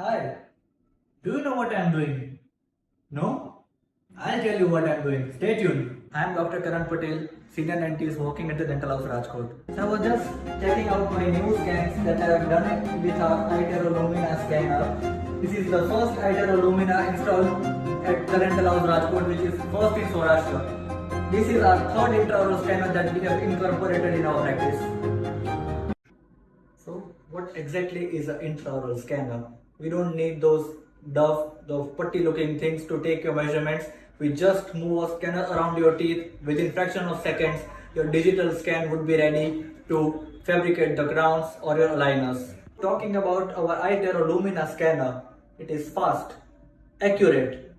Hi, do you know what I'm doing? No? I'll tell you what I'm doing. Stay tuned. I'm Dr. Karan Patel, senior dentist working at the Dental House Rajkot. So I was just checking out my new scans that I have done it with our iTero Lumina scanner. This is the first iTero Lumina installed at the Dental House Rajkot, which is first in Saurashtra. This is our third intraoral scanner that we have incorporated in our practice. So, what exactly is an intraoral scanner? We don't need those putty looking things to take your measurements. We just move a scanner around your teeth. Within fraction of seconds, your digital scan would be ready to fabricate the crowns or your aligners. Talking about our iTero Lumina scanner, it is fast, accurate,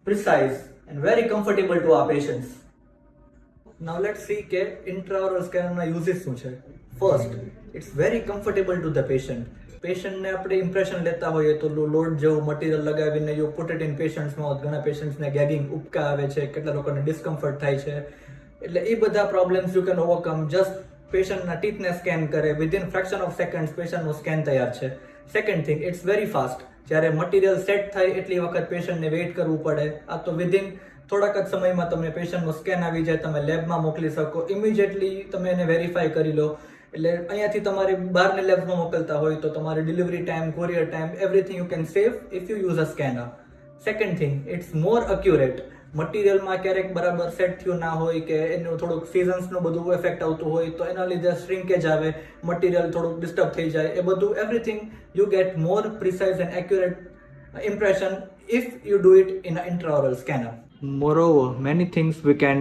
precise, and very comfortable to our patients. Now let's see કે intraoral scanner ના uses શું છે. First, it's very comfortable to the patient. પેશન્ટને આપણે impression લેતા હોઈએ તો load જેવું મટીરિયલ લગાવીને you put it in patients mouth. ઘણા પેશન્ટ્સને ગેગિંગ ઉપકા આવે છે, કેટલા લોકોને ડિસ્કમ્ફર્ટ થાય છે. એટલે એ બધા problems you can overcome. Just પેશન્ટના ટીથને સ્કેન કરે, વિધિન ફ્રેક્શન ઓફ સેકન્ડ્સ પેશન્ટનું સ્કેન તૈયાર છે. Second thing, it's very fast. જ્યારે મટીરિયલ સેટ થાય એટલી વખત પેશન્ટને વેઇટ કરવું પડે. આ તો વિધિન થોડાક જ સમયમાં તમને પેશન્ટનું સ્કેન આવી જાય, તમે લેબમાં મોકલી શકો, ઇમિડિયેટલી તમે એને વેરીફાઈ કરી લો. એટલે અહીંયાથી તમારે બહારની લેબ્સમાં મોકલતા હોય તો તમારી delivery time, courier time, everything you can save if you use a scanner. Second thing, it's more accurate. મટીરિયલમાં ક્યારેક બરાબર સેટ થયું ના હોય કે એનું થોડુંક સિઝન્સનું બધું ઇફેક્ટ આવતું હોય તો એના લીધે શ્રિંકેજ આવે, મટીરિયલ થોડુંક ડિસ્ટર્બ થઈ જાય. એ બધું everything you get more precise and accurate impression if you do it in an intraoral scanner. Moreover, many things we can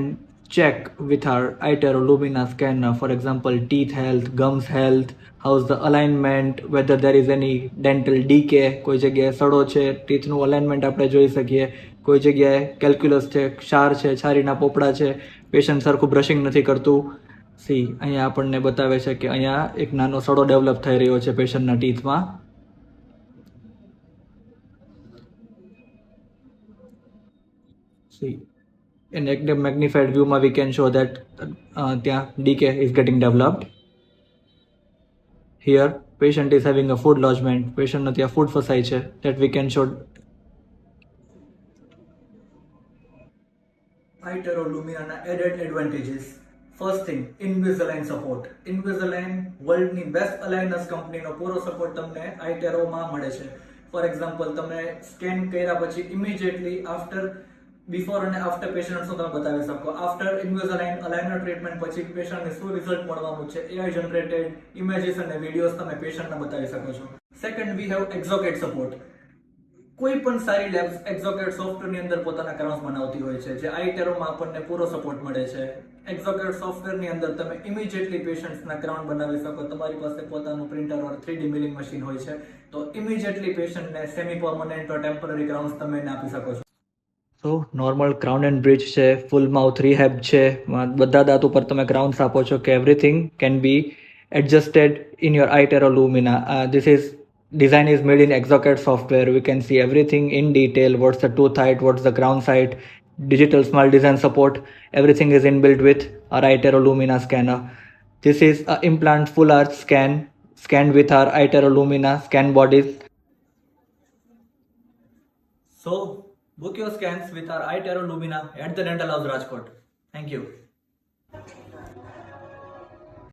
check with our iTero Lumina scanner. For example, teeth health, gums health, how's the alignment, whether there is any dental decay. કોઈ જગ્યાએ સડો છે, ટીથનું alignment આપણે જોઈ શકીએ. કોઈ જગ્યાએ calculus છે, ક્ષાર છે, છારીના પોપડા છે, પેશન્ટ સરખું બ્રશિંગ નથી કરતું. સી અહીંયા આપણને બતાવે છે કે અહીંયા એક નાનો સડો ડેવલપ થઈ રહ્યો છે પેશન્ટના ટીથમાં. See, in એકદમ magnified view we can show that ત્યાં decay is getting developed. Here patient is having a food lodgement, patient ને ત્યાં food ફસાય છે, that we can show. iTero Lumina ના added advantages. First thing, Invisalign support. Invisalign વર્લ્ડની best aligners કંપનીનો પૂરો support તમને iTero માં મળે છે. ફોર એક્ઝામ્પલ, તમે સ્કેન કર્યા પછી ઇમિડિયેટલી આફ્ટર, બિફોર અને આફ્ટર પેશન્ટ્સનું તમે બતાવી શકો. આફ્ટર ઇન્વિઝાલાઇન અલાઇનર ટ્રીટમેન્ટ પછી પેશન્ટને શું રિઝલ્ટ મળવાનું છે, એઆઈ જનરેટેડ ઇમેજીસ અને વિડીયોઝ તમે પેશન્ટને બતાવી શકો છો. Second, we have Exocad support. કોઈ પણ સારી લેબ્સ એક્ઝોકેટ સોફ્ટવેરની અંદર પોતાના ક્રાઉન્સ બનાવતી હોય છે, જે આઈટેરોમાં આપણને પૂરો સપોર્ટ મળે છે. એક્ઝોકેટ સોફ્ટવેરની અંદર તમે ઇમિડિયેટલી પેશન્ટ્સના ક્રાઉન બનાવી શકો. તમારી પાસે પોતાનું પ્રિન્ટર ઓર 3D મિલિંગ મશીન હોય છે તો ઇમિડિયેટલી પેશન્ટને સેમી પરમનન્ટ ઓર ટેમ્પરરી ક્રાઉન્સ તમે એને આપી શકો છો. તો નોર્મલ ક્રાઉન એન્ડ બ્રિજ છે, ફૂલ માઉથ રિહેબ છે, બધા દાંત ઉપર તમે ક્રાઉન્સ આપો છો કે everything can be adjusted in your iTero Lumina. This is design is made in Exocad software. We can see everything in detail, what's the tooth height, what's the crown height, digital smile design support, everything is inbuilt with our iTero Lumina scanner. This is an implant full arch scan, scanned with our iTero Lumina scan bodies. So book your scans with our iTero Lumina at the Dental House Rajkot. Thank you.